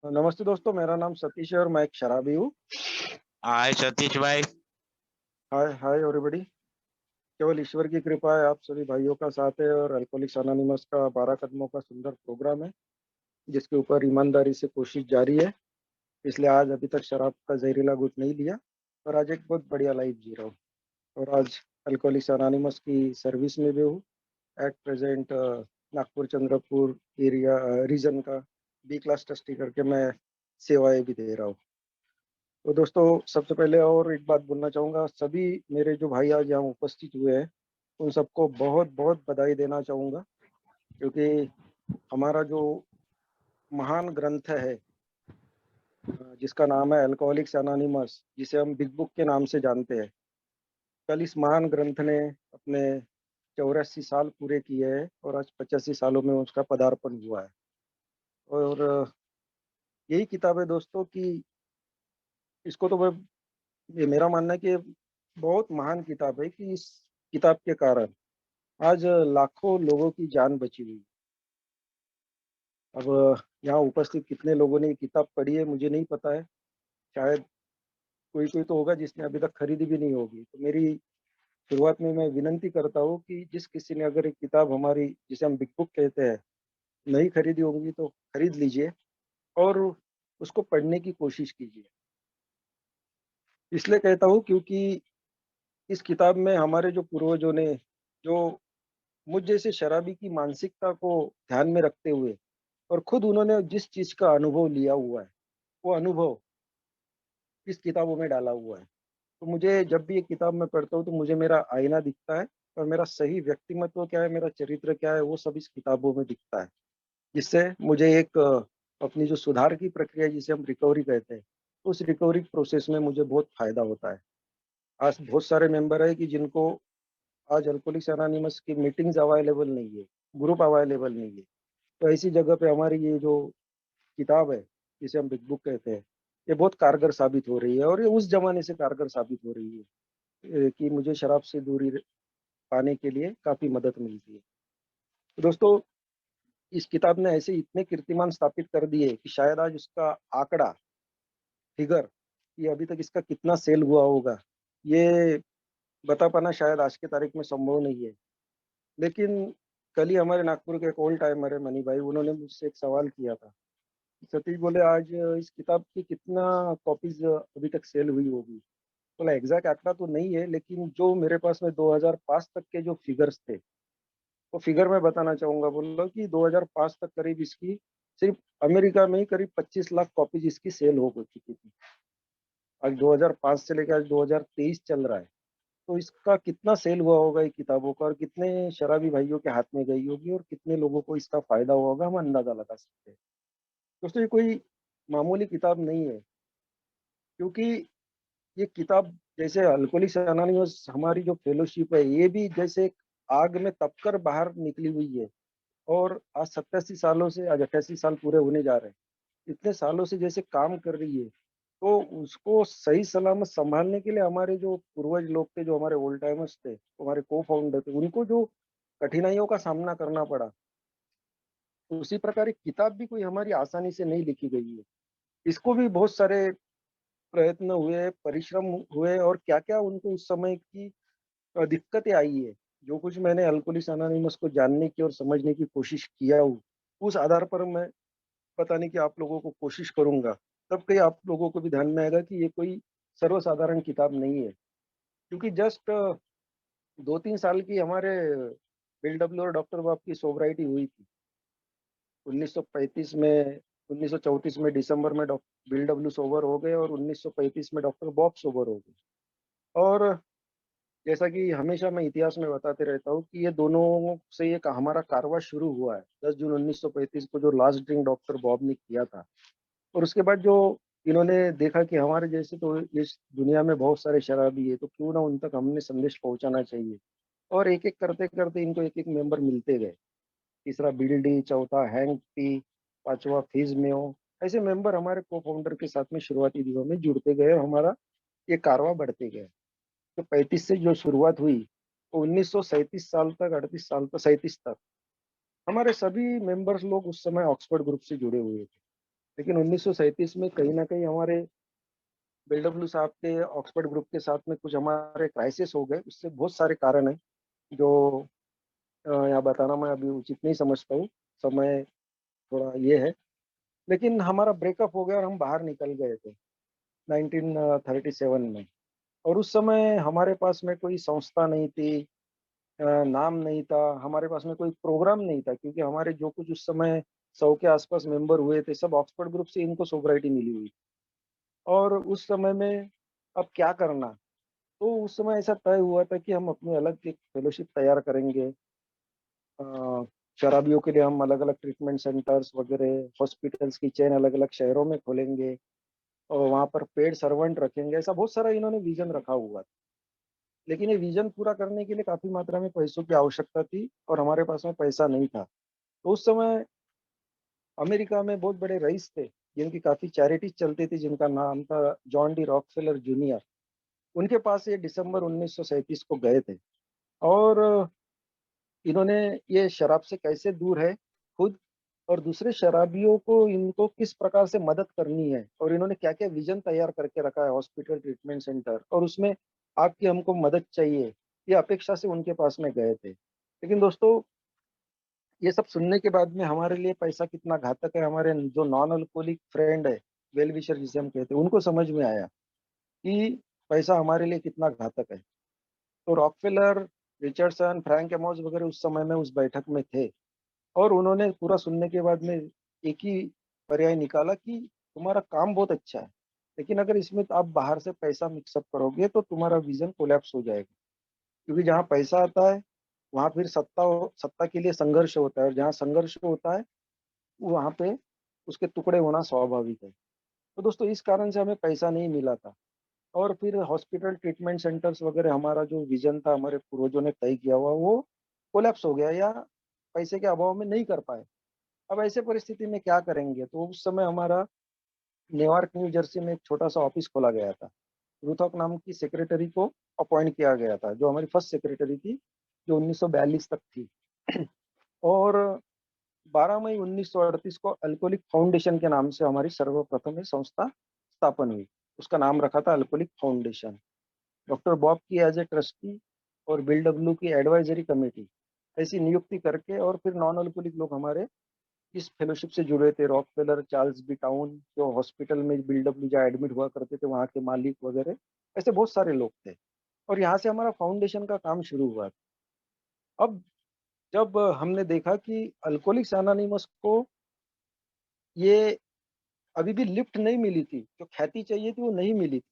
नमस्ते दोस्तों, मेरा नाम सतीश है और मैं एक शराबी हूँ। हाय सतीश भाई। हाय हाय एवरीबॉडी। केवल ईश्वर की कृपा है, आप सभी भाइयों का साथ है और अल्कोहलिक्स अनोनिमस का 12 कदमों का सुंदर प्रोग्राम है, जिसके ऊपर ईमानदारी से कोशिश जारी है। इसलिए आज अभी तक शराब का जहरीला घूंट नहीं लिया और आज एक बहुत बढ़िया लाइफ जी रहा हूँ। और आज अल्कोहलिक्स अनोनिमस की सर्विस में भी हूँ। At present Nagpur Chandrapur area region का बी क्लास ट्रस्टी करके मैं सेवाएं भी दे रहा हूँ। तो दोस्तों, सबसे पहले और एक बात बोलना चाहूँगा, सभी मेरे जो भाई आज यहाँ उपस्थित हुए हैं उन सबको बहुत बहुत बधाई देना चाहूँगा, क्योंकि हमारा जो महान ग्रंथ है जिसका नाम है अल्कोहलिक्स अनोनिमस, जिसे हम बिग बुक के नाम से जानते हैं, कल इस महान ग्रंथ ने अपने 84 साल पूरे किए हैं और आज 85 सालों में उसका पदार्पण हुआ है। और यही किताब है दोस्तों कि इसको तो मैं ये मेरा मानना है कि बहुत महान किताब है कि इस किताब के कारण आज लाखों लोगों की जान बची हुई। अब यहाँ उपस्थित कितने लोगों ने ये किताब पढ़ी है मुझे नहीं पता है। शायद कोई कोई तो होगा जिसने अभी तक खरीदी भी नहीं होगी। तो मेरी शुरुआत में मैं विनंती करता हूँ कि जिस किसी ने अगर एक किताब हमारी, जिसे हम बिग बुक कहते हैं, नहीं खरीदी होगी तो खरीद लीजिए और उसको पढ़ने की कोशिश कीजिए। इसलिए कहता हूँ क्योंकि इस किताब में हमारे जो पूर्वजों ने, जो मुझ जैसे शराबी की मानसिकता को ध्यान में रखते हुए और खुद उन्होंने जिस चीज का अनुभव लिया हुआ है, वो अनुभव इस किताबों में डाला हुआ है। तो मुझे जब भी ये किताब मैं पढ़ता हूँ तो मुझे मेरा आईना दिखता है और मेरा सही व्यक्तिमत्व क्या है, मेरा चरित्र क्या है, वो सब इस किताबों में दिखता है। जिससे मुझे एक अपनी जो सुधार की प्रक्रिया जिसे हम रिकवरी कहते हैं, उस रिकवरी प्रोसेस में मुझे बहुत फायदा होता है। आज बहुत सारे मेंबर है कि जिनको आज अल्कोहलिक्स अनोनिमस की मीटिंग्स अवेलेबल नहीं है, ग्रुप अवेलेबल नहीं है। तो ऐसी जगह पे हमारी ये जो किताब है, जिसे हम बिग बुक कहते हैं, ये बहुत कारगर साबित हो रही है और ये उस जमाने से कारगर साबित हो रही है कि मुझे शराब से दूरी पाने के लिए काफी मदद मिलती है। तो दोस्तों, इस किताब ने ऐसे इतने कीर्तिमान स्थापित कर दिए कि शायद आज उसका आंकड़ा, फिगर, कि अभी तक इसका कितना सेल हुआ होगा, ये बता पाना शायद आज की तारीख में संभव नहीं है। लेकिन कल ही हमारे नागपुर के एक ओल्ड टाइमर है मनी भाई, उन्होंने मुझसे एक सवाल किया था। सतीश बोले, आज इस किताब की कितना कॉपीज अभी तक सेल हुई होगी? बोला एग्जैक्ट आंकड़ा तो नहीं है, लेकिन जो मेरे पास में 2005 तक के जो फिगर्स थे, वो फिगर मैं बताना चाहूंगा। बोला कि 2005 तक करीब इसकी सिर्फ अमेरिका में ही करीब 25 लाख कॉपीज इसकी सेल हो चुकी थी। आज 2005 से लेकर आज 2023 चल रहा है, तो इसका कितना सेल हुआ होगा ये किताबों का, और कितने शराबी भाइयों के हाथ में गई होगी और कितने लोगों को इसका फायदा हुआ होगा, हम अंदाजा लगा सकते हैं। दोस्तों, ये कोई मामूली किताब नहीं है, क्योंकि ये किताब, जैसे अल्कोहलिक्स अनोनिमस हमारी जो फेलोशिप है, ये भी जैसे एक आग में तपकर बाहर निकली हुई है। और आज 87 सालों से, आज 88 साल पूरे होने जा रहे हैं, इतने सालों से जैसे काम कर रही है, तो उसको सही सलामत संभालने के लिए हमारे जो पूर्वज लोग थे, जो हमारे ओल्ड टाइमर्स थे, हमारे को फाउंडर थे, उनको जो कठिनाइयों का सामना करना पड़ा, तो उसी प्रकार एक किताब भी कोई हमारी आसानी से नहीं लिखी गई है। इसको भी बहुत सारे प्रयत्न हुए, परिश्रम हुए, और क्या क्या उनको उस समय की दिक्कतें आई है। जो कुछ मैंने अल्कोहलिक्स अनोनिमस को जानने की और समझने की कोशिश किया हूँ, उस आधार पर मैं बताने की आप लोगों को कोशिश करूंगा। तब कहीं आप लोगों को भी ध्यान में आएगा कि ये कोई सर्वसाधारण किताब नहीं है। क्योंकि जस्ट 2-3 साल की हमारे बिल डब्ल्यू और डॉक्टर बाब की सोबराइटी हुई थी 1935 में। 1934 में दिसंबर में डॉक्टर बिल डब्ल्यू सोबर हो गए और 1935 में डॉक्टर बॉब सोबर हो गए। और जैसा कि हमेशा मैं इतिहास में बताते रहता हूँ कि ये दोनों से एक हमारा कारवां शुरू हुआ है 10 जून 1935 को, जो लास्ट ड्रिंक डॉक्टर बॉब ने किया था। और उसके बाद जो इन्होंने देखा कि हमारे जैसे तो इस दुनिया में बहुत सारे शराबी है, तो क्यों ना उन तक हमने संदेश पहुंचाना चाहिए। और एक एक करते करते इनको एक एक मेंबर मिलते गए। तीसरा बिल डी, चौथा हैंक पी, पांचवा फिज मेयो। ऐसे मेंबर हमारे को फाउंडर के साथ में शुरुआती दिनों में जुड़ते गए और हमारा ये कारवा बढ़ते गए। तो 35 से जो शुरुआत हुई, तो 1937 साल तक, 38 साल तक, 37 तक हमारे सभी मेंबर्स लोग उस समय ऑक्सफोर्ड ग्रुप से जुड़े हुए थे। लेकिन 1937 में कहीं न कहीं हमारे बिल्डब्ल्यू साहब के ऑक्सफोर्ड ग्रुप के साथ में कुछ हमारे क्राइसिस हो गए। उससे बहुत सारे कारण हैं जो यहाँ बताना मैं अभी उचित नहीं समझता हूँ। समय थोड़ा ये है, लेकिन हमारा ब्रेकअप हो गया और हम बाहर निकल गए थे 1937 में। और उस समय हमारे पास में कोई संस्था नहीं थी, नाम नहीं था, हमारे पास में कोई प्रोग्राम नहीं था, क्योंकि हमारे जो कुछ उस समय 100 के आसपास मेंबर हुए थे, सब ऑक्सफोर्ड ग्रुप से इनको सोब्राइटी मिली हुई। और उस समय में अब क्या करना? तो उस समय ऐसा तय हुआ था कि हम अपनी अलग एक फेलोशिप तैयार करेंगे। अ, शराबियों के लिए हम अलग-अलग ट्रीटमेंट सेंटर्स वगैरह, हॉस्पिटल्स की चेन अलग-अलग शहरों में खोलेंगे और वहाँ पर पेड सर्वेंट रखेंगे। ऐसा बहुत सारा इन्होंने विज़न रखा हुआ था। लेकिन ये विज़न पूरा करने के लिए काफ़ी मात्रा में पैसों की आवश्यकता थी और हमारे पास में पैसा नहीं था। तो उस समय अमेरिका में बहुत बड़े रईस थे, जिनकी काफ़ी चैरिटीज़ चलती थी, जिनका नाम था जॉन डी रॉकफेलर जूनियर। उनके पास ये दिसंबर 1937 को गए थे और इन्होंने ये शराब से कैसे दूर है खुद और दूसरे शराबियों को इनको किस प्रकार से मदद करनी है और इन्होंने क्या-क्या विज़न तैयार करके रखा है हॉस्पिटल ट्रीटमेंट सेंटर और उसमें आपकी हमको मदद चाहिए, ये अपेक्षा से उनके पास में गए थे। लेकिन दोस्तों, ये सब सुनने के बाद में हमारे लिए पैसा कितना घातक है, हमारे जो नॉन अल्कोहलिक फ्रेंड है, वेल विशर जिसे हम कहते हैं, उनको समझ में आया कि पैसा हमारे लिए कितना घातक है। तो रॉकफेलर, रिचर्डसन, फ्रैंक एमोस वगैरह उस समय में उस बैठक में थे और उन्होंने पूरा सुनने के बाद में एक ही पर्याय निकाला कि तुम्हारा काम बहुत अच्छा है, लेकिन अगर इसमें आप बाहर से पैसा मिक्स अप करोगे तो तुम्हारा विज़न कोलैप्स हो जाएगा। क्योंकि जहाँ पैसा आता है, वहाँ फिर सत्ता के लिए संघर्ष होता है और जहाँ संघर्ष होता है, वहाँ पे उसके टुकड़े होना स्वाभाविक है। तो दोस्तों, इस कारण से हमें पैसा नहीं मिला था और फिर हॉस्पिटल ट्रीटमेंट सेंटर्स वगैरह हमारा जो विज़न था, हमारे पूर्वजों ने तय किया हुआ, वो कोलैप्स हो गया या पैसे के अभाव में नहीं कर पाए। अब ऐसे परिस्थिति में क्या करेंगे? तो उस समय हमारा न्यूयॉर्क, न्यू जर्सी में एक छोटा-सा ऑफ़िस खोला गया था। रुथ हक नाम की सेक्रेटरी को अपॉइंट किया गया था, जो हमारी फर्स्ट सेक्रेटरी थी, जो 1942 तक थी। और 12 मई 1938 को अल्कोहलिक फाउंडेशन के नाम से हमारी सर्वप्रथम ये संस्था स्थापन हुई। उसका नाम रखा था अल्कोहलिक फाउंडेशन। डॉक्टर बॉब की एज़ ए ट्रस्टी और बिल डब्ल्यू की एडवाइजरी कमिटी, ऐसी नियुक्ति करके और फिर नॉन अल्कोहलिक लोग हमारे इस फेलोशिप से जुड़े थे। रॉकफेलर, चार्ल्स बी टाउन, जो हॉस्पिटल में बिल डब्ल्यू जहाँ एडमिट हुआ करते थे, वहाँ के मालिक वगैरह, ऐसे बहुत सारे लोग थे और यहाँ से हमारा फाउंडेशन का काम शुरू हुआ। अब जब हमने देखा कि अल्कोहलिक्स एनोनिमस को ये अभी भी लिफ्ट नहीं मिली थी, जो ख्याति चाहिए थी वो नहीं मिली थी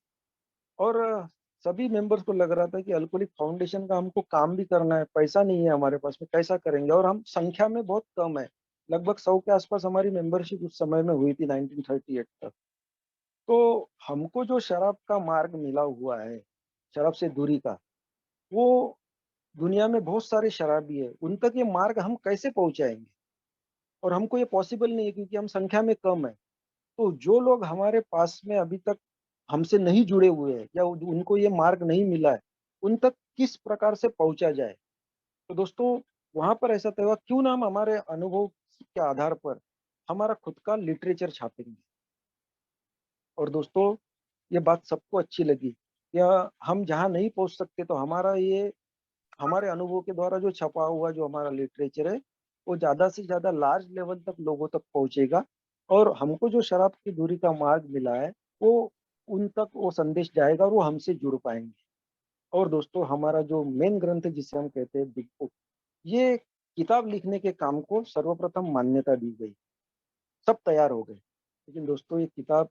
और सभी मेंबर्स को लग रहा था कि अल्कोहलिक फाउंडेशन का हमको काम भी करना है, पैसा नहीं है हमारे पास में, कैसा करेंगे? और हम संख्या में बहुत कम है, लगभग 100 के आसपास हमारी मेंबरशिप उस समय में हुई थी 1938 तक। तो हमको जो शराब का मार्ग मिला हुआ है, शराब से दूरी का, वो दुनिया में बहुत सारे शराबी हैं, उन तक ये मार्ग हम कैसे पहुँचाएँगे? और हमको ये पॉसिबल नहीं है क्योंकि हम संख्या में कम हैं। तो जो लोग हमारे पास में अभी तक हमसे नहीं जुड़े हुए हैं या उनको ये मार्ग नहीं मिला है, उन तक किस प्रकार से पहुँचा जाए? तो दोस्तों, वहाँ पर ऐसा तय हुआ, क्यों ना हम हमारे अनुभव के आधार पर हमारा खुद का लिटरेचर छापेंगे। और दोस्तों, ये बात सबको अच्छी लगी। या हम जहाँ नहीं पहुँच सकते तो हमारा ये हमारे अनुभव के द्वारा जो छपा हुआ जो हमारा लिटरेचर है, वो ज़्यादा से ज़्यादा लार्ज लेवल तक लोगों तक पहुँचेगा और हमको जो शराब की दूरी का मार्ग मिला है, वो उन तक वो संदेश जाएगा और वो हमसे जुड़ पाएँगे। और दोस्तों, हमारा जो मेन ग्रंथ है जिसे हम कहते हैं बिग बुक, ये किताब लिखने के काम को सर्वप्रथम मान्यता दी गई। सब तैयार हो गए। लेकिन दोस्तों, ये किताब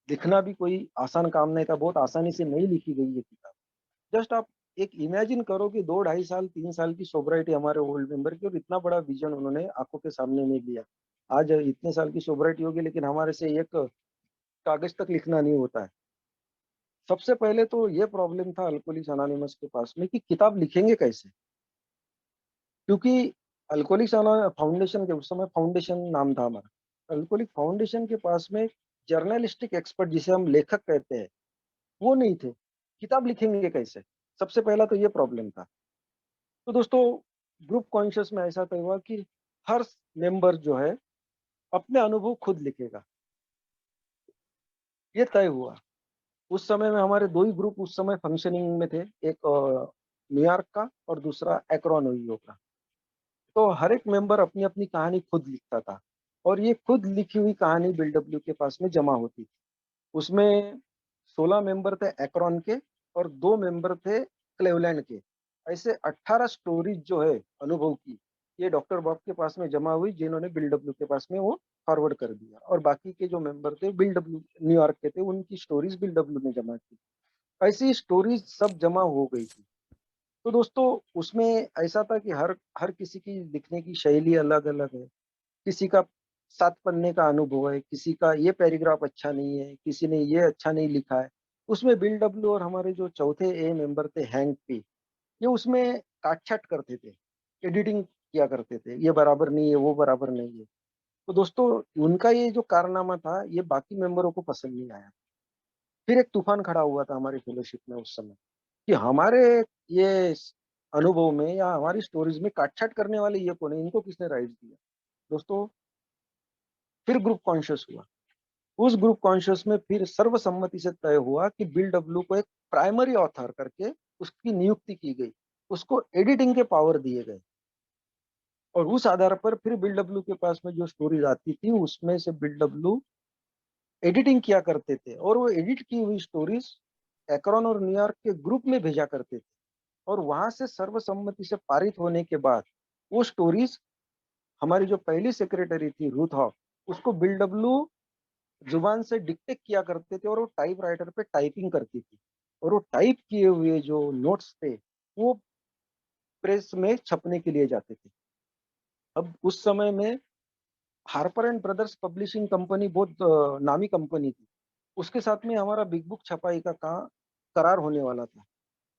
लिखना भी कोई आसान काम नहीं था, बहुत आसानी से नहीं लिखी गई ये किताब। जस्ट आप एक इमेजिन करो कि 2 ढाई साल, 3 साल की सोब्राइटी हमारे ओल्ड मेंबर की और इतना बड़ा विज़न उन्होंने आँखों के सामने में लिया। आज इतने साल की सोब्राइटी होगी लेकिन हमारे से एक कागज़ तक लिखना नहीं होता है। सबसे पहले तो ये प्रॉब्लम था अल्कोहलिक्स अनोनिमस के पास में कि किताब लिखेंगे कैसे? क्योंकि अल्कोहलिक्स फाउंडेशन के उस समय फाउंडेशन नाम था हमारा। अल्कोहलिक फाउंडेशन के पास में जर्नलिस्टिक एक्सपर्ट जिसे हम लेखक कहते हैं, वो नहीं थे। किताब लिखेंगे कैसे? सबसे पहला तो ये प्रॉब्लम था। तो दोस्तों, ग्रुप कॉन्शियस में ऐसा तय हुआ कि हर मेंबर जो है अपने अनुभव खुद लिखेगा। ये तय हुआ। उस समय में हमारे 2 ही ग्रुप उस समय फंक्शनिंग में थे, एक न्यूयॉर्क का और दूसरा एक्रोन ओहियो का। तो हर एक मेंबर अपनी-अपनी कहानी खुद लिखता था और ये खुद लिखी हुई कहानी बिल डब्ल्यू के पास में जमा होती थी। उसमें 16 मेंबर थे एक्रोन के और 2 मेंबर थे क्लेवलैंड के। ऐसे 18 स्टोरीज़ जो है अनुभव की, ये डॉक्टर बॉब के पास में जमा हुई, जिन्होंने बिल डब्ल्यू के पास में वो फॉरवर्ड कर दिया और बाकी के जो मेंबर थे बिल डब्ल्यू न्यूयॉर्क के थे, उनकी स्टोरीज़ बिल डब्ल्यू ने जमा की। ऐसी स्टोरीज़ सब जमा हो गई थी। तो दोस्तों उसमें ऐसा था कि हर हर किसी की लिखने की शैली अलग-अलग है। किसी का 7 पन्ने का अनुभव है, किसी का ये पैराग्राफ अच्छा नहीं है, किसी ने ये अच्छा नहीं लिखा है। उसमें बिल डब्ल्यू और हमारे जो चौथे ए मेंबर थे हैंक पी, ये उसमें काट-छाँट करते थे, एडिटिंग किया करते थे, ये बराबर नहीं है, वो बराबर नहीं है। तो दोस्तों उनका ये जो कारनामा था, ये बाकी मेंबरों को पसंद नहीं आया। फिर एक तूफान खड़ा हुआ था हमारी फेलोशिप में उस समय कि हमारे ये अनुभव में या हमारी स्टोरीज़ में काट-छाँट करने वाले ये कौन है? इनको किसने राइट्स दिया? दोस्तों फिर ग्रुप कॉन्शियस हुआ। उस ग्रुप कॉन्शियस में फिर सर्वसम्मति से तय हुआ कि बिल डब्ल्यू को एक प्राइमरी ऑथर करके उसकी नियुक्ति की गई। उसको एडिटिंग के पावर दिए गए और उस आधार पर फिर बिल डब्ल्यू के पास में जो स्टोरीज़ आती थी, उसमें से बिल डब्ल्यू एडिटिंग किया करते थे और वो एडिट की हुई स्टोरीज़ एक्रोन और न्यूयॉर्क के ग्रुप में भेजा करते थे और वहाँ से सर्वसम्मति से पारित होने के बाद वो स्टोरीज़ हमारी जो पहली सेक्रेटरी थी रूथ हॉक, उसको बिल डब्ल्यू जुबान से डिक्टेट किया करते थे और वो टाइपराइटर पे टाइपिंग करती थी और वो टाइप किए हुए जो नोट्स थे, वो प्रेस में छपने के लिए जाते थे। अब उस समय में Harper and brothers publishing company बहुत नामी कंपनी थी। उसके साथ में हमारा बिग बुक छपाई का करार होने वाला था।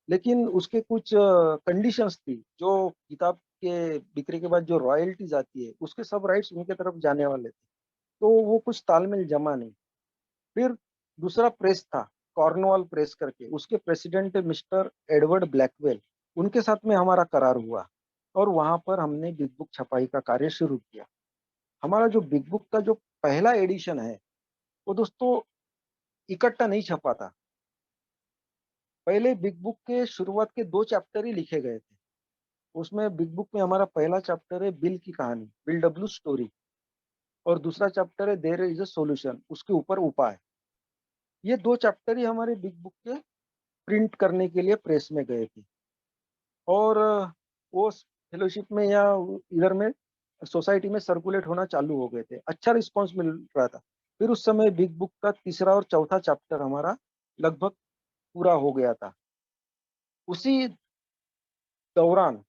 लेकिन उसके कुछ कंडीशंस थी, जो किताब के बिक्री के बाद जो रॉयल्टीज़ आती है, उसके सब राइट्स उनके तरफ जाने वाले थे। तो वो कुछ तालमेल जमा नहीं। फिर दूसरा प्रेस था, कॉर्नवॉल प्रेस करके, उसके प्रेसिडेंट मिस्टर एडवर्ड ब्लैकवेल, उनके साथ में हमारा करार हुआ और वहाँ पर हमने बिग बुक छपाई का कार्य शुरू किया। हमारा जो बिग बुक का जो पहला एडिशन है, वो दोस्तों इकट्ठा नहीं छपा था। पहले बिग बुक के शुरुआत के 2 चैप्टर ही लिखे गए थे। उसमें बिग बुक में हमारा पहला चैप्टर है बिल की कहानी, बिल डब्ल्यू स्टोरी और दूसरा चैप्टर है देयर इज़ अ सॉल्यूशन, उसके ऊपर उपाय। ये 2 चैप्टर ही हमारे बिग बुक के प्रिंट करने के लिए प्रेस में गए थे और वो फेलोशिप में या इधर में सोसाइटी में सर्कुलेट होना चालू हो गए थे। अच्छा रिस्पॉन्स मिल रहा था। फिर उस समय बिग बुक का तीसरा और चौथा चैप्टर हमारा लगभग पूरा हो गया था। उसी दौरान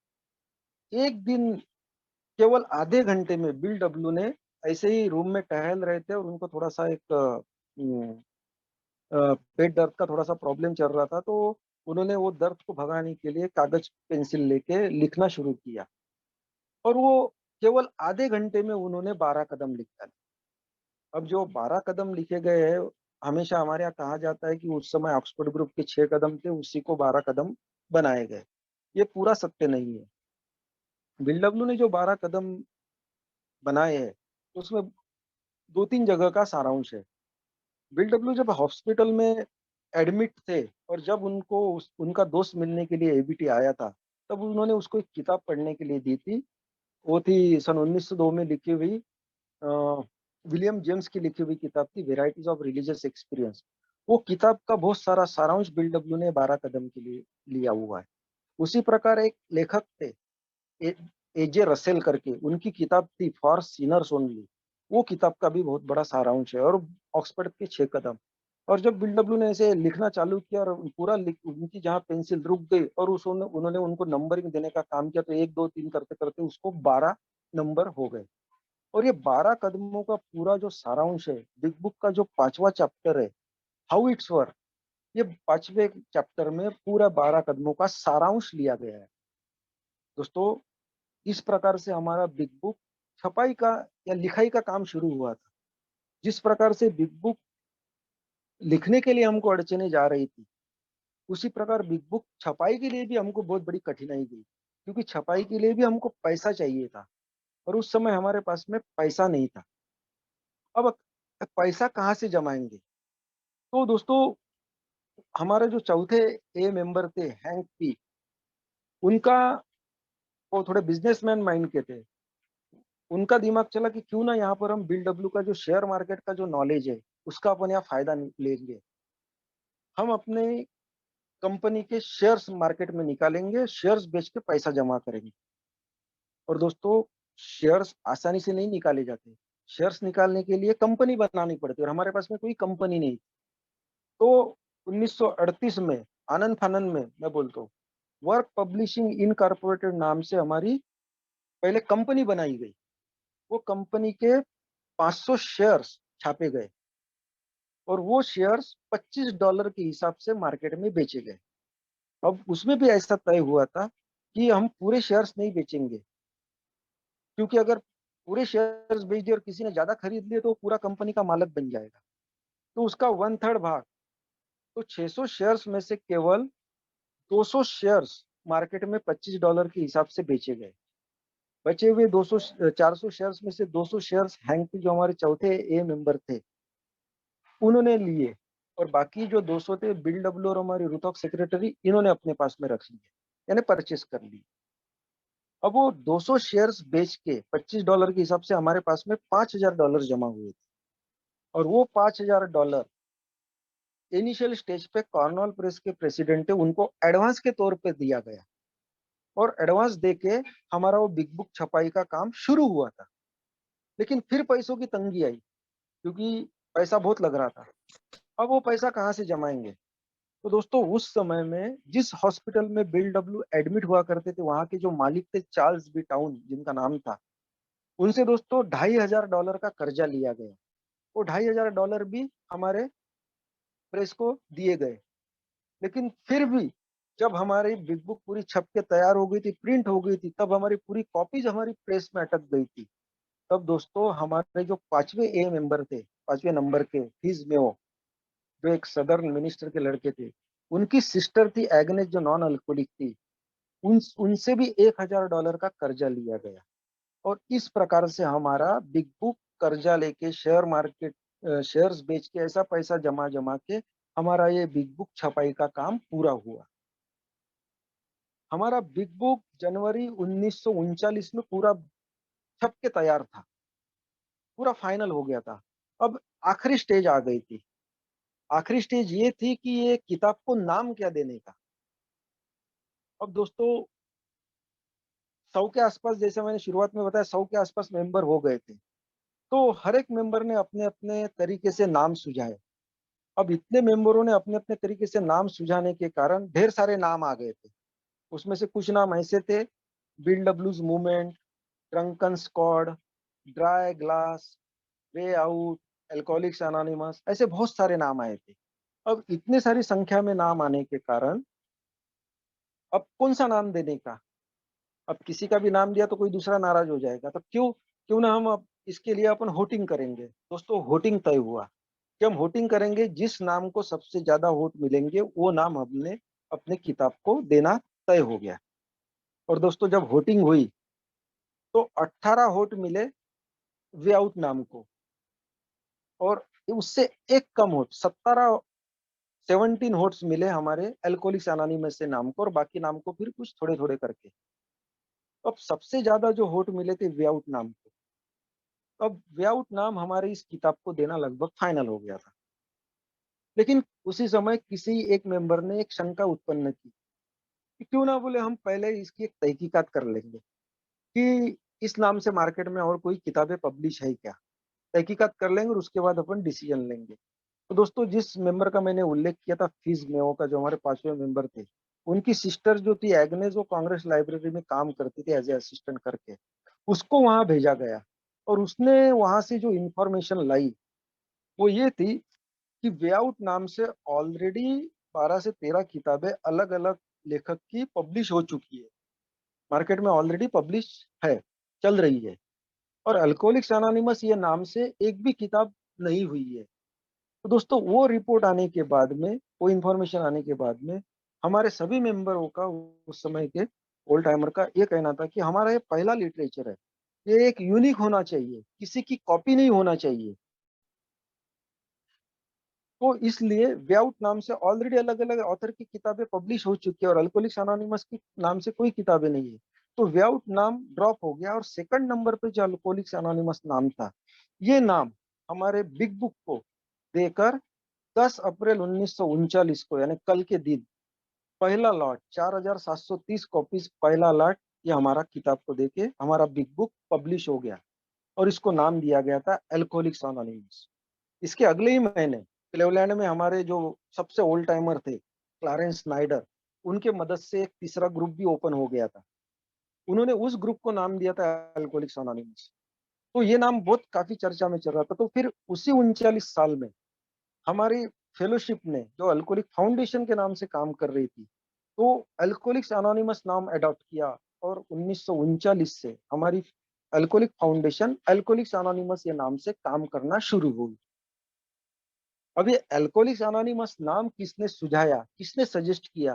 एक दिन केवल आधे घंटे में बिल डब्ल्यू ने ऐसे ही रूम में टहल रहे थे और उनको थोड़ा-सा एक पेट दर्द का थोड़ा-सा प्रॉब्लम चल रहा था, तो उन्होंने वो दर्द को भगाने के लिए कागज़ पेंसिल लेके लिखना शुरू किया और वो केवल आधे घंटे में उन्होंने 12 कदम लिख डाले। अब जो 12 कदम लिखे गए हैं, हमेशा हमारे यहाँ कहा जाता है कि उस समय ऑक्सफोर्ड ग्रुप के 6 कदम थे, उसी को 12 कदम बनाए गए। ये पूरा सत्य नहीं है। बिल डब्ल्यू ने जो 12 कदम बनाए हैं, उसमें 2-3 जगह का सारांश है। बिल डब्ल्यू जब हॉस्पिटल में एडमिट थे और जब उनको उनका दोस्त मिलने के लिए एबीटी आया था, तब उन्होंने उसको एक किताब पढ़ने के लिए दी थी। वो थी सन 1902 में लिखी हुई अ, विलियम जेम्स की लिखी हुई किताब थी वेराइटीज़ ऑफ रिलीजियस एक्सपीरियंस। वो किताब का बहुत सारा सारांश बिल डब्ल्यू ने 12 कदम के लिए लिया हुआ है। उसी प्रकार एक लेखक थे ए एजे रसेल करके, उनकी किताब थी फॉर सिनर्स ओनली। वो किताब का भी बहुत बड़ा सारांश है और ऑक्सफोर्ड के 6 कदम। और जब बिल डब्ल्यू ने ऐसे लिखना चालू किया और पूरा लिख उनकी जहाँ पेंसिल रुक गई और उस उन्होंने उनको नंबरिंग देने का काम किया, तो 1, 2, 3 करते-करते उसको 12 नंबर हो गए। और ये 12 कदमों का पूरा जो सारांश है, बिग बुक का जो 5वाँ चैप्टर है, हाउ इट्स वर्क, ये 5वें चैप्टर में पूरा 12 कदमों का सारांश लिया गया है। दोस्तों इस प्रकार से हमारा बिग बुक छपाई का या लिखाई का काम शुरू हुआ था। जिस प्रकार से बिग बुक लिखने के लिए हमको अड़चनें जा रही थी, उसी प्रकार बिग बुक छपाई के लिए भी हमको बहुत बड़ी कठिनाई गई। क्योंकि छपाई के लिए भी हमको पैसा चाहिए था और उस समय हमारे पास में पैसा नहीं था। अब पैसा कहाँ से जमाएँगे? तो दोस्तों हमारे जो चौथे ए मेंबर थे हैंक पी, उनका वो थोड़े बिज़नेसमैन माइंड के थे। उनका दिमाग चला कि क्यों ना यहाँ पर हम बिल डब्ल्यू का जो शेयर मार्केट का जो नॉलेज है, उसका अपन यहाँ फ़ायदा लेंगे। हम अपने कंपनी के शेयर्स मार्केट में निकालेंगे, शेयर्स बेच के पैसा जमा करेंगे। और दोस्तों शेयर्स आसानी से नहीं निकाले जाते। शेयर्स निकालने के लिए कंपनी बनानी पड़ती है और हमारे पास में कोई कंपनी नहीं। तो 1938 में आनन-फानन में मैं बोलता हूँ, वर्क पब्लिशिंग इनकॉर्पोरेटेड नाम से हमारी पहले कंपनी बनाई गई। वो कंपनी के 500 शेयर्स छापे गए और वो शेयर्स $25 के हिसाब से मार्केट में बेचे गए। अब उसमें भी ऐसा तय हुआ था कि हम पूरे शेयर्स नहीं बेचेंगे, क्योंकि अगर पूरे शेयर्स बेच दिए और किसी ने ज़्यादा खरीद लिए तो वो पूरा कंपनी का मालिक बन जाएगा। तो उसका 1/3 भाग, तो 600 शेयर्स में से केवल 200 शेयर्स मार्केट में $25 के हिसाब से बेचे गए। बचे हुए 400 शेयर्स में से 200 शेयर्स हैंक जो हमारे चौथे ए मेंबर थे, उन्होंने लिए और बाकी जो 200 थे बिल डब्ल्यू और हमारी रुतक सेक्रेटरी, इन्होंने अपने पास में रख लिए, यानी परचेज़ कर ली। अब वो 200 शेयर्स बेच के $25 के हिसाब से हमारे पास में $5000 जमा हुए थे और वो $5000 इनिशियल स्टेज पे कॉर्नवॉल प्रेस के प्रेसिडेंट थे, उनको एडवांस के तौर पे दिया गया और एडवांस देके हमारा वो बिग बुक छपाई का काम शुरू हुआ था। लेकिन फिर पैसों की तंगी आई, क्योंकि पैसा बहुत लग रहा था। अब वो पैसा कहाँ से जमाएँगे? तो दोस्तों उस समय में जिस हॉस्पिटल में बिल डब्ल्यू एडमिट हुआ करते थे, वहाँ के जो मालिक थे चार्ल्स बी टाउन जिनका नाम था, उनसे दोस्तों $2500 का कर्जा लिया गया। वो $2500 भी हमारे प्रेस को दिए गए। लेकिन फिर भी जब हमारी बिग बुक पूरी छप के तैयार हो गई थी, प्रिंट हो गई थी, तब हमारी पूरी कॉपीज़ हमारी प्रेस में अटक गई थी। तब दोस्तों हमारे जो 5वें ए मेंबर थे, 5वें नंबर के फिज़ मेओ, जो एक सदर्न मिनिस्टर के लड़के थे, उनकी सिस्टर थी एग्नेस जो नॉन अल्कोहलिक थी, उनसे भी $1000 का कर्जा लिया गया और इस प्रकार से हमारा बिग बुक कर्जा लेके शेयर मार्केट शेयर्स बेच के ऐसा पैसा जमा-जमा के हमारा ये बिग बुक छपाई का काम पूरा हुआ। हमारा बिग बुक जनवरी 1939 में पूरा छप के तैयार था, पूरा फाइनल हो गया था। अब आखिरी स्टेज आ गई थी। आखिरी स्टेज ये थी कि ये किताब को नाम क्या देने का। अब दोस्तों 100 के आसपास, जैसे मैंने शुरुआत में बताया, 100 के आसपास मेंबर हो गए थे। तो हर एक मेंबर ने अपने-अपने तरीके से नाम सुझाए। अब इतने मेंबरों ने अपने-अपने तरीके से नाम सुझाने के कारण ढेर सारे नाम आ गए थे। उसमें से कुछ नाम ऐसे थे, बिल डब्ल्यूज़ movement, drunken squad, dry glass, way out, alcoholics anonymous, ऐसे बहुत सारे नाम आए थे। अब इतने सारी संख्या में नाम आने के कारण अब कौन-सा नाम देने का? अब किसी का भी नाम दिया तो कोई दूसरा नाराज़ हो जाएगा। तब क्यों क्यों ना हम अब इसके लिए अपन वोटिंग करेंगे। दोस्तों वोटिंग तय हुआ कि हम वोटिंग करेंगे, जिस नाम को सबसे ज़्यादा वोट मिलेंगे वो नाम हमने अपने किताब को देना तय हो गया। और दोस्तों जब वोटिंग हुई तो 18 वोट मिले वे आउट नाम को और उससे एक कम वोट 17 वोट्स मिले हमारे अल्कोहलिक्स अनोनिमस से नाम को और बाकी नाम को फिर कुछ थोड़े-थोड़े करके। अब सबसे ज़्यादा जो वोट मिले थे वे आउट नाम को। अब वे आउट नाम हमारी इस किताब को देना लगभग फाइनल हो गया था। लेकिन उसी समय किसी एक मेंबर ने एक शंका उत्पन्न की कि क्यों ना बोले हम पहले इसकी एक तहकीकात कर लेंगे कि इस नाम से मार्केट में और कोई किताबें पब्लिश है क्या? तहकीकात कर लेंगे और उसके बाद अपन डिसीजन लेंगे। तो दोस्तों जिस मेंबर का मैंने उल्लेख किया था फिज मेओ का, जो हमारे 5वें मेंबर थे, उनकी सिस्टर जो थी एग्नेस, वो कांग्रेस लाइब्रेरी में काम करती थी एज़ ए असिस्टेंट करके। उसको वहाँ भेजा गया और उसने वहाँ से जो इन्फॉर्मेशन लाई, वो ये थी कि वे आउट नाम से ऑलरेडी 12 से 13 किताबें अलग-अलग लेखक की पब्लिश हो चुकी है। मार्केट में ऑलरेडी पब्लिश है, चल रही है और अल्कोहलिक्स अनोनिमस ये नाम से एक भी किताब नहीं हुई है। तो दोस्तों वो रिपोर्ट आने के बाद में, वो इन्फॉर्मेशन आने के बाद में, हमारे सभी मेंबरों का उस समय के ओल्ड टाइमर का ये कहना था कि हमारा ये पहला लिटरेचर है। ये एक यूनिक होना चाहिए, किसी की कॉपी नहीं होना चाहिए। तो इसलिए वे आउट नाम से ऑलरेडी अलग-अलग ऑथर की किताबें पब्लिश हो चुकी है और अल्कोहलिक्स एनोनिमस की नाम से कोई किताबें नहीं है। तो वे आउट नाम ड्रॉप हो गया और सेकंड नंबर पे जो अल्कोहलिक्स एनोनिमस नाम था, ये नाम हमारे बिग बुक को देकर 10 अप्रैल 1939 को यानी कल के दिन पहला लॉट 4730 कॉपीज पहला लॉट ये हमारा किताब को देके हमारा बिग बुक पब्लिश हो गया और इसको नाम दिया गया था अल्कोहलिक्स एनोनिमस। इसके अगले ही महीने क्लेवलैंड में हमारे जो सबसे ओल्ड टाइमर थे क्लारेंस स्नाइडर, उनके मदद से एक तीसरा ग्रुप भी ओपन हो गया था। उन्होंने उस ग्रुप को नाम दिया था अल्कोहलिक्स एनोनिमस। तो ये नाम बहुत काफी चर्चा में चल रहा था। तो फिर उसी 39 साल में हमारी फेलोशिप ने जो अल्कोहलिक फाउंडेशन के नाम से काम कर रही थी, तो अल्कोहलिक्स एनोनिमस नाम अडॉप्ट किया और 1939 से हमारी अल्कोहलिक फाउंडेशन अल्कोहलिक्स एनोनिमस ये नाम से काम करना शुरू हुई। अब ये अल्कोहलिक्स एनोनिमस नाम किसने सुझाया, किसने सजेस्ट किया?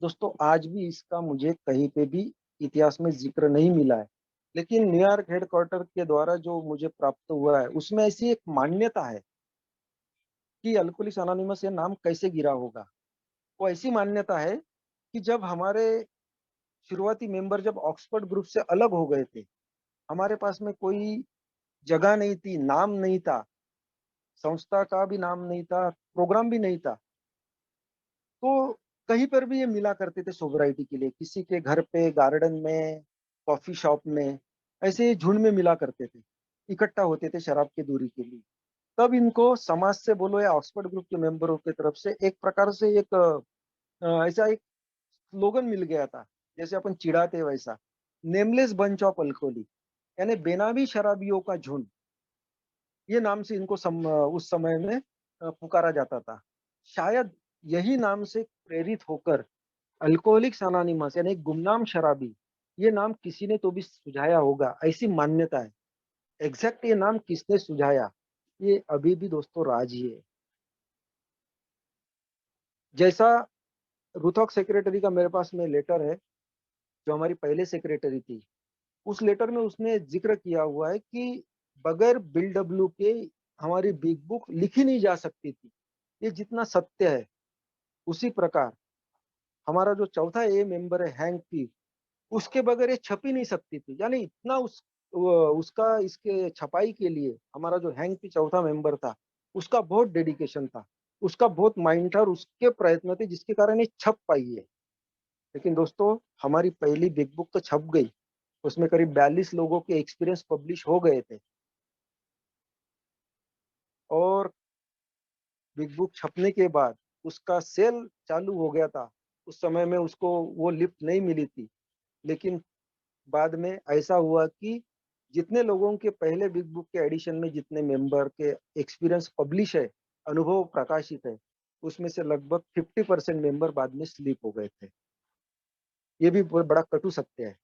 दोस्तों आज भी इसका मुझे कहीं पे भी इतिहास में जिक्र नहीं मिला है। लेकिन न्यूयॉर्क हेडक्वार्टर के द्वारा जो मुझे प्राप्त हुआ है, उसमें ऐसी एक मान्यता है कि अल्कोहलिक्स एनोनिमस ये नाम कैसे गिरा होगा। वो ऐसी मान्यता है कि जब हमारे शुरुआती मेंबर जब ऑक्सफोर्ड ग्रुप से अलग हो गए थे, हमारे पास में कोई जगह नहीं थी, नाम नहीं था, संस्था का भी नाम नहीं था, प्रोग्राम भी नहीं था। तो कहीं पर भी ये मिला करते थे सोबराइटी के लिए, किसी के घर पे, गार्डन में, कॉफी शॉप में, ऐसे झुंड में मिला करते थे, इकट्ठा होते थे शराब की दूरी के लिए। तब इनको समाज से बोलो या ऑक्सफोर्ड ग्रुप के मेंबरों की तरफ से एक प्रकार से एक ऐसा एक स्लोगन मिल गया था, जैसे अपन चिढ़ाते हैं वैसा, नेमलेस बंच ऑफ अल्कोहलिक, यानी बेनामी शराबियों का झुंड। ये नाम से इनको उस समय में पुकारा जाता था। शायद यही नाम से प्रेरित होकर अल्कोहलिक्स अनोनिमस यानी गुमनाम शराबी, ये नाम किसी ने तो भी सुझाया होगा, ऐसी मान्यता है। एग्जैक्ट ये नाम किसने सुझाया, ये अभी भी दोस्तों राज ही है। जैसा रुथॉक सेक्रेटरी का मेरे पास में लेटर है, जो हमारी पहले सेक्रेटरी थी, उस लेटर में उसने जिक्र किया हुआ है कि बगैर बिल डब्ल्यू के हमारी बिग बुक लिखी नहीं जा सकती थी। ये जितना सत्य है, उसी प्रकार हमारा जो चौथा ए मेंबर है हैंक पी, उसके बगैर ये छप ही नहीं सकती थी। यानी इतना उसका इसके छपाई के लिए हमारा जो हैंक पी चौथा मेंबर था, उसका बहुत डेडिकेशन था, उसका बहुत माइंड था और उसके प्रयत्न थे जिसके कारण ये छप पाई है। लेकिन दोस्तों हमारी पहली बिग बुक तो छप गई, उसमें करीब 42 लोगों के एक्सपीरियंस पब्लिश हो गए थे और बिग बुक छपने के बाद उसका सेल चालू हो गया था। उस समय में उसको वो लिफ्ट नहीं मिली थी, लेकिन बाद में ऐसा हुआ कि जितने लोगों के पहले बिग बुक के एडिशन में जितने मेंबर के एक्सपीरियंस पब्लिश है, अनुभव प्रकाशित है, उसमें से लगभग 50% मेंबर बाद में स्लीप हो गए थे। ये भी बड़ा कटु सत्य है।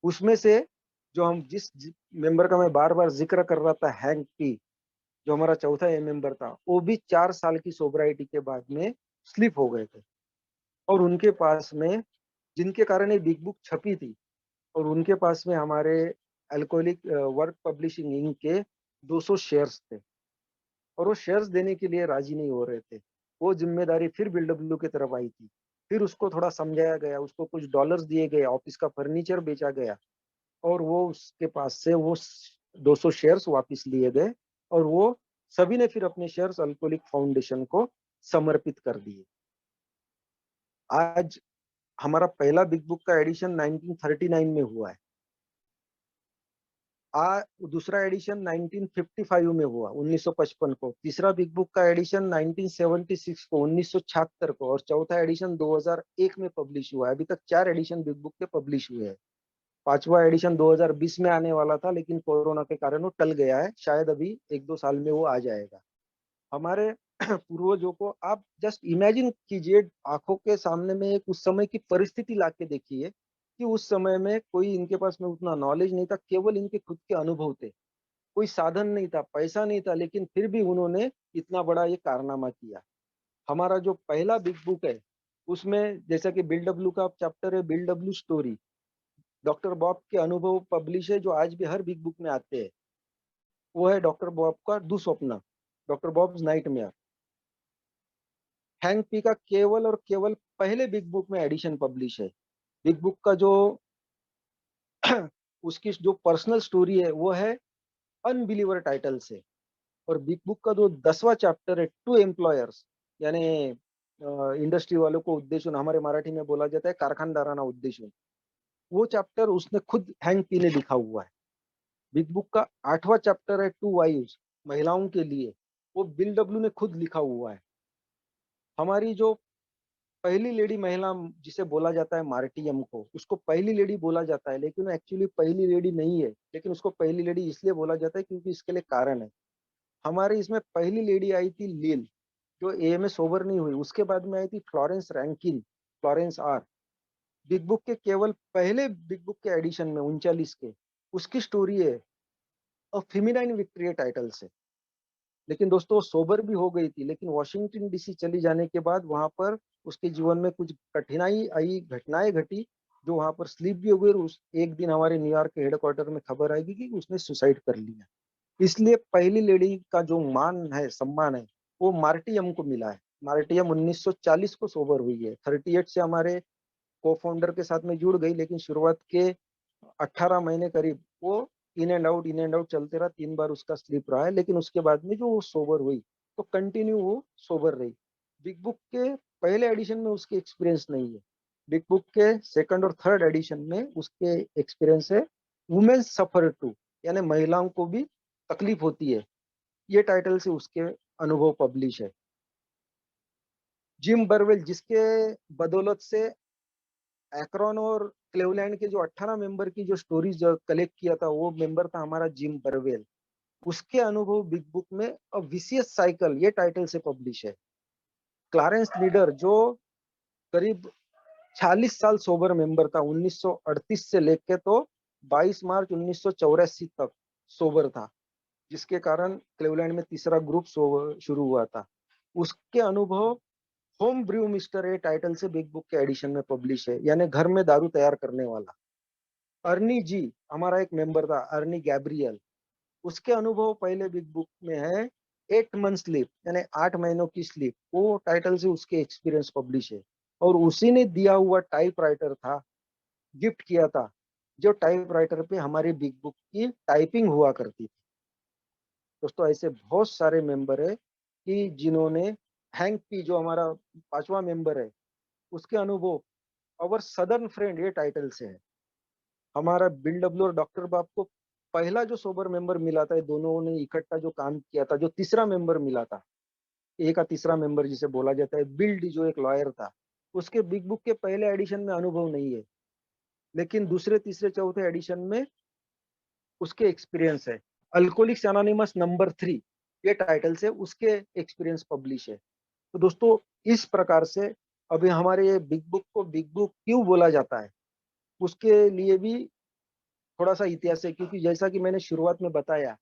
उसमें से जो हम जिस मेंबर का मैं बार बार जिक्र कर रहा था, हैंक पी, जो हमारा चौथा ए मेंबर था, वो भी 4 साल की सोबराइटी के बाद में स्लिप हो गए थे और उनके पास में जिनके कारण ये बिग बुक छपी थी और उनके पास में हमारे अल्कोहलिक वर्क पब्लिशिंग इंक के 200 शेयर्स थे और वो शेयर्स देने के लिए राजी नहीं हो रहे थे। वो जिम्मेदारी फिर बिल डब्ल्यू की तरफ आई थी। फिर उसको थोड़ा समझाया गया, उसको कुछ डॉलर्स दिए गए, ऑफिस का फर्नीचर बेचा गया और वो उसके पास से वो 200 शेयर्स वापस लिए गए और वो सभी ने फिर अपने शेयर्स अल्कोहलिक फाउंडेशन को समर्पित कर दिए। आज हमारा पहला बिग बुक का एडिशन 1939 में हुआ है। दूसरा एडिशन 1955 में हुआ, 1955 को। तीसरा बिग बुक का एडिशन 1976 को, 1976 को और चौथा एडिशन 2001 में पब्लिश हुआ है। अभी तक 4 एडिशन बिग बुक के पब्लिश हुए हैं। पांचवा एडिशन 2020 में आने वाला था, लेकिन कोरोना के कारण वो टल गया है। शायद अभी 1-2 साल में वो आ जाएगा। हमारे पूर्वजों को आप जस्ट इमेजिन कीजिए, आंखों के सामने में एक उस समय की परिस्थिति ला के देखिए कि उस समय में कोई इनके पास में उतना नॉलेज नहीं था, केवल इनके खुद के अनुभव थे। कोई साधन नहीं था, पैसा नहीं था, लेकिन फिर भी उन्होंने इतना बड़ा ये कारनामा किया। हमारा जो पहला बिग बुक है, उसमें जैसा कि बिल डब्ल्यू का चैप्टर है, bill W story, doctor Bob के अनुभव पब्लिश है, जो आज भी हर बिग बुक में आते हैं। वो है डॉक्टर बॉब का दुस्वप्न, doctor Bob's nightmare. Hank P का केवल और केवल पहले बिग बुक में एडिशन पब्लिश है। बिग बुक का जो उसकी जो पर्सनल स्टोरी है वो है अनबिलीवर टाइटल से। और बिग बुक का जो 10वां चैप्टर है टू एम्प्लॉयर्स, यानी इंडस्ट्री वालों को उद्देश्य, हमारे मराठी में बोला जाता है कारखानदारांना उद्देश्य, वो चैप्टर उसने खुद हैंक पी ने लिखा हुआ है। बिग बुक का 8वां चैप्टर है टू वाइव्स, महिलाओं के लिए, वो बिल डब्ल्यू ने खुद लिखा हुआ है। हमारी जो पहली लेडी महिला जिसे बोला जाता है मार्टियम को, उसको पहली लेडी बोला जाता है, लेकिन एक्चुअली पहली लेडी नहीं है, लेकिन उसको पहली लेडी इसलिए बोला जाता है क्योंकि इसके लिए कारण है। हमारे इसमें पहली लेडी आई थी लील, जो ए में सोबर नहीं हुई। उसके बाद में आई थी Florence Rankin, Florence R. Big book के केवल पहले बिग बुक के एडिशन में 39 के, उसकी स्टोरी है अ फेमिनाइन विक्ट्री टाइटल से। लेकिन दोस्तों वो सोबर भी हो गई थी, लेकिन वॉशिंगटन डीसी चली जाने के बाद वहां पर उसके जीवन में कुछ कठिनाई आई, घटनाएं घटी, जो वहां पर स्लीप भी हो गई। और उस एक दिन हमारे न्यूयॉर्क के हेडक्वार्टर में खबर आएगी कि उसने सुसाइड कर लिया। इसलिए पहली लेडी का जो मान है, सम्मान है, वो मार्टियम को मिला है। मार्टियम 1940 को सोबर हुई है, 38 से हमारे को फाउंडर के साथ में जुड़ गई, लेकिन शुरुआत के 18 महीने करीब वो इन एंड आउट चलते रहा। 3 बार उसका स्लीप रहा है, लेकिन उसके बाद में जो वो सोबर हुई तो कंटिन्यू वो सोबर रही। बिग बुक के पहले एडिशन में उसके एक्सपीरियंस नहीं है। बिग बुक के सेकंड और थर्ड एडिशन में उसके एक्सपीरियंस है वुमेन्स सफर टू, यानी महिलाओं को भी तकलीफ होती है, ये टाइटल से उसके अनुभव पब्लिश है। जिम बर्वेल, जिसके बदौलत से एक्रोन और क्लेवलैंड के जो 18 मेंबर की जो स्टोरीज कलेक्ट किया था, वो मेंबर था हमारा जिम बर्वेल। उसके अनुभव बिग बुक में अ विशियस साइकिल ये टाइटल से पब्लिश है। क्लारेंस लीडर, जो करीब 40 साल सोबर मेंबर था, 1938 से लेके तो 22 मार्च 1984 तक सोबर था, जिसके कारण क्लेवलैंड में तीसरा ग्रुप शुरू हुआ था। उसके अनुभव home brew mister a title से बिग बुक के एडिशन में पब्लिश है, यानी घर में दारू तैयार करने वाला। अर्नी जी, हमारा एक मेंबर था अर्नी गैब्रियल, उसके अनुभव पहले बिग बुक में है 8 मंथ स्लीप, यानी 8 महीनों की स्लीप, वो टाइटल से उसके एक्सपीरियंस पब्लिश है। और उसी ने दिया हुआ टाइपराइटर था, गिफ्ट किया था, जो टाइपराइटर पे हमारी बिग बुक की टाइपिंग हुआ करती थी। दोस्तों ऐसे बहुत सारे मेंबर है कि जिन्होंने, हैंक पी जो हमारा 5वां मेंबर है, उसके अनुभव अवर सदर्न फ्रेंड ये टाइटल से है। हमारा बिल डब्ल्यू और डॉक्टर बाब को पहला जो सोबर मेंबर मिला था, दोनों ने इकट्ठा जो काम किया था, जो तीसरा मेंबर मिला था, ए का तीसरा मेंबर जिसे बोला जाता है, बिल डी जो एक लॉयर था, उसके बिग बुक के पहले एडिशन में अनुभव नहीं है, लेकिन दूसरे तीसरे चौथे एडिशन में उसके एक्सपीरियंस है। अल्कोहलिक्स एनोनिमस नंबर 3 ये टाइटल से उसके एक्सपीरियंस पब्लिश है। तो दोस्तों इस प्रकार से अभी हमारे ये बिग बुक को बिग बुक क्यों बोला जाता है, उसके लिए भी थोड़ा सा इतिहास है। क्योंकि जैसा कि मैंने शुरुआत में बताया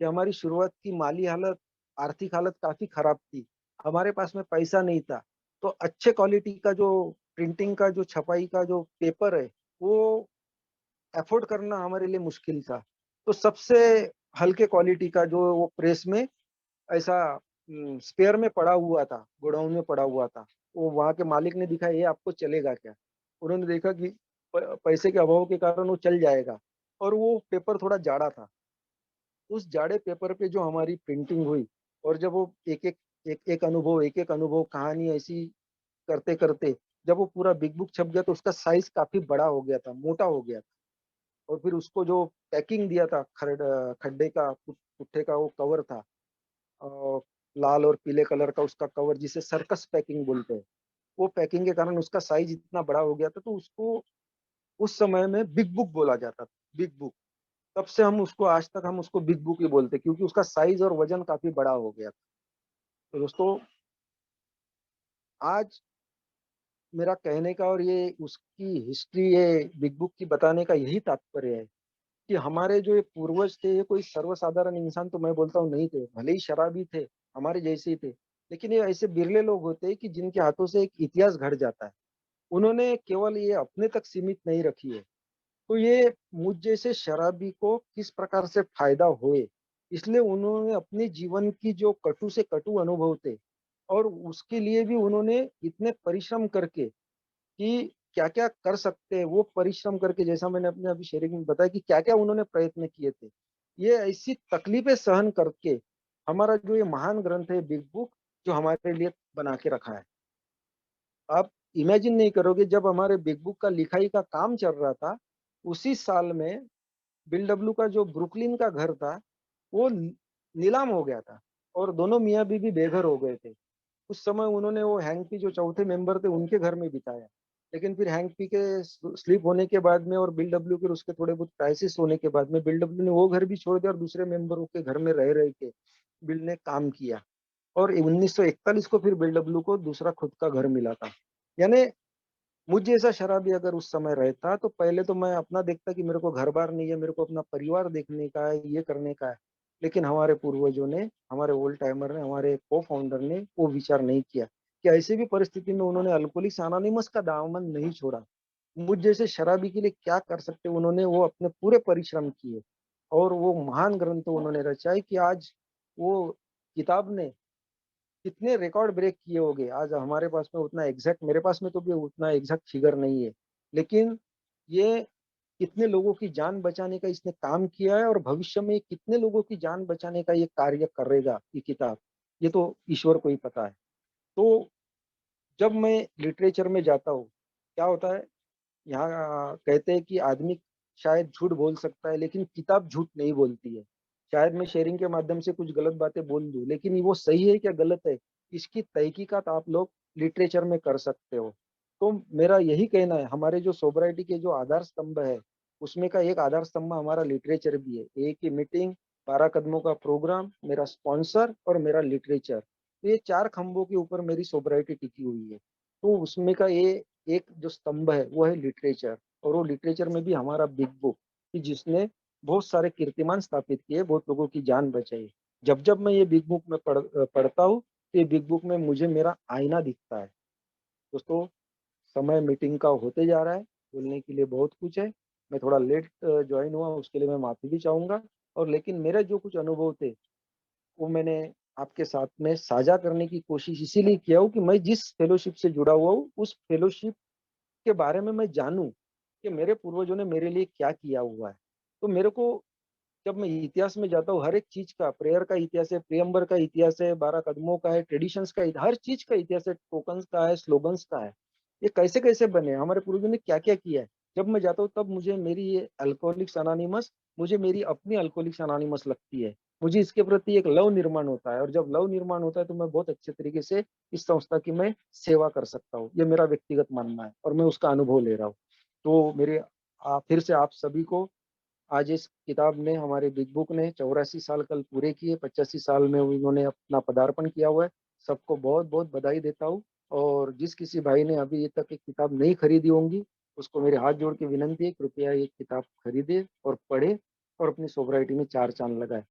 कि हमारी शुरुआत की माली हालत, आर्थिक हालत काफी खराब थी, हमारे पास में पैसा नहीं था। तो अच्छे क्वालिटी का जो प्रिंटिंग का जो छपाई का जो पेपर है, वो अफोर्ड करना हमारे लिए मुश्किल था। तो सबसे हल्के क्वालिटी का जो वो प्रेस में ऐसा स्पेयर में पड़ा हुआ था, गोडाउन में पड़ा हुआ था, वो वहां के मालिक ने दिखा ये आपको चलेगा क्या। उन्होंने देखा कि पैसे के अभाव के कारण वो चल जाएगा, और वो पेपर थोड़ा जाड़ा था। उस जाड़े पेपर पे जो हमारी प्रिंटिंग हुई, और जब वो एक एक अनुभव कहानी ऐसी करते करते जब वो पूरा बिग बुक छप गया, तो उसका साइज काफी बड़ा हो गया था, मोटा हो गया था। और फिर उसको जो पैकिंग दिया था, खड्डे का पुट्ठे का वो कवर था, अ, लाल और पीले कलर का उसका कवर, जिसे सर्कस पैकिंग बोलते हैं, वो पैकिंग के कारण उसका साइज इतना बड़ा हो गया था। तो उसको उस समय में बिग बुक बोला जाता था, बिग बुक। तब से हम उसको, आज तक हम उसको बिग बुक ही बोलते हैं, क्योंकि उसका साइज और वजन काफी बड़ा हो गया था। तो दोस्तों आज मेरा कहने का और ये उसकी हिस्ट्री, ये बिग बुक की बताने का यही तात्पर्य है कि हमारे जो ये पूर्वज थे, ये कोई सर्वसाधारण इंसान तो मैं बोलता हूँ नहीं थे, भले ही शराबी थे, हमारे जैसे ही थे, लेकिन ये ऐसे बिरले लोग होते हैं कि जिनके हाथों से एक इतिहास घड़ जाता है। उन्होंने केवल ये अपने तक सीमित नहीं रखी है। तो ये मुझ जैसे शराबी को किस प्रकार से फायदा होए, इसलिए उन्होंने अपने जीवन की जो कटु से कटु अनुभव थे, और उसके लिए भी उन्होंने इतने परिश्रम करके कि क्या-क्या कर सकते हैं, वो परिश्रम करके जैसा मैंने अपने अभी शेयरिंग में बताया कि क्या-क्या उन्होंने प्रयत्न किए थे। ये ऐसी तकलीफ़ें सहन करके हमारा जो ये महान ग्रंथ है बिग बुक जो हमारे लिए बना के रखा है। आप इमेजिन नहीं करोगे जब हमारे बिग बुक का लिखाई का काम चल रहा था, उसी साल में बिल डब्ल्यू का जो ब्रुकलिन का घर था, वो नीलाम हो गया था और दोनों मियाँ-बीवी बेघर हो गए थे। उस समय उन्होंने वो हैंक पी जो चौथे मेंबर थे उनके घर में बिताया। लेकिन फिर हैंक पी के स्लीप होने के बाद में और बिल डब्ल्यू फिर उसके थोड़े बहुत क्राइसिस होने के बाद में बिल डब्ल्यू ने वो घर भी छोड़ दिया और दूसरे मेंबरों के घर में रह-रह के बिल ने काम किया और 1941 को फिर बिल डब्ल्यू को दूसरा खुद का घर मिला था। यानी मुझ जैसा शराबी अगर उस समय रहता तो पहले तो मैं अपना देखता कि मेरे को घर-बार नहीं है, मेरे को अपना परिवार देखने का है, ये करने का है। लेकिन हमारे पूर्वजों ने, हमारे ओल्ड टाइमर ने, हमारे को-फाउंडर ने वो विचार नहीं किया कि ऐसी भी परिस्थिति में उन्होंने अल्कोहलिक्स अनोनिमस का दामन नहीं छोड़ा। मुझ जैसे शराबी के लिए क्या कर सकते उन्होंने वो अपने पूरे परिश्रम किए और वो महान ग्रंथ उन्होंने रचा कि आज वो किताब ने कितने रिकॉर्ड ब्रेक किए होंगे। आज हमारे पास में उतना एग्ज़ैक्ट मेरे पास में तो भी उतना एग्ज़ैक्ट फिगर नहीं है। लेकिन ये कितने लोगों की जान बचाने का इसने काम किया है और भविष्य में कितने लोगों की जान बचाने का ये कार्य करेगा ये किताब, ये तो ईश्वर को ही पता है। तो जब मैं लिटरेचर में जाता हूँ, क्या होता है यहाँ कहते हैं कि आदमी शायद झूठ बोल सकता है लेकिन किताब झूठ नहीं बोलती है। शायद मैं शेयरिंग के माध्यम से कुछ गलत बातें बोल दूँ, लेकिन वो सही है क्या गलत है, इसकी तहकीकात आप लोग लिटरेचर में कर सकते हो। तो मेरा यही कहना है, हमारे जो सोब्राइटी के जो आधार स्तंभ है, उसमें का एक आधार स्तंभ हमारा लिटरेचर भी है। एक ही मीटिंग, 12 कदमों का प्रोग्राम, मेरा स्पॉन्सर और मेरा लिटरेचर। तो ये 4 खंभों के ऊपर मेरी सोब्राइटी टिकी हुई है। तो उसमें का ये एक जो स्तंभ है वो है लिटरेचर और वो लिटरेचर में भी हमारा बिग बुक कि जिसने बहुत सारे कीर्तिमान स्थापित किए, बहुत लोगों की जान बचाई। जब-जब मैं ये बिग बुक में पढ़ता हूँ, तो ये बिग बुक में मुझे मेरा आईना दिखता है। दोस्तों, समय मीटिंग का होते जा रहा है, बोलने के लिए बहुत कुछ है। मैं थोड़ा लेट जॉइन हुआ उसके लिए मैं माफ़ी भी चाहूँगा और लेकिन मेरे जो कुछ अनुभव थे वो मैंने आपके साथ में साझा करने की कोशिश इसीलिए किया हूँ कि मैं जिस फेलोशिप से जुड़ा हुआ हूँ, उस फेलोशिप के बारे में मैं जानूँ कि मेरे पूर्वजों ने मेरे लिए क्या किया हुआ है। तो मेरे को जब मैं इतिहास में जाता हूँ, हर एक चीज़ का प्रेयर का इतिहास है, प्रियम्बर का इतिहास है, 12 कदमों का है, ट्रेडिशंस का हर चीज़ का इतिहास है, टोकन्स का है, स्लोगन्स का है। ये कैसे-कैसे बने, हमारे पूर्वजों ने क्या-क्या किया है। जब मैं जाता हूँ तब मुझे मेरी ये अल्कोहलिक्स अनोनिमस मुझे मेरी अपनी अल्कोहलिक्स अनोनिमस लगती है। मुझे इसके प्रति एक लव निर्माण होता है और जब लव निर्माण होता है तो मैं बहुत अच्छे तरीके से इस संस्था की मैं सेवा कर सकता हूँ। ये मेरा व्यक्तिगत मानना है और मैं उसका अनुभव ले रहा हूँ। तो मेरे फिर से आप सभी को आज इस किताब ने हमारे बिग बुक ने 84 साल कल पूरे किए, 85 साल में उन्होंने अपना पदार्पण किया हुआ है। सबको बहुत-बहुत बधाई देता हूँ और जिस किसी भाई ने अभी तक एक किताब नहीं खरीदी होंगी, उसको मेरे हाथ जोड़ के विनंती है, कृपया ये किताब खरीदें और पढ़ें और अपनी सोब्राइटी में 4 चाँद लगाएँ।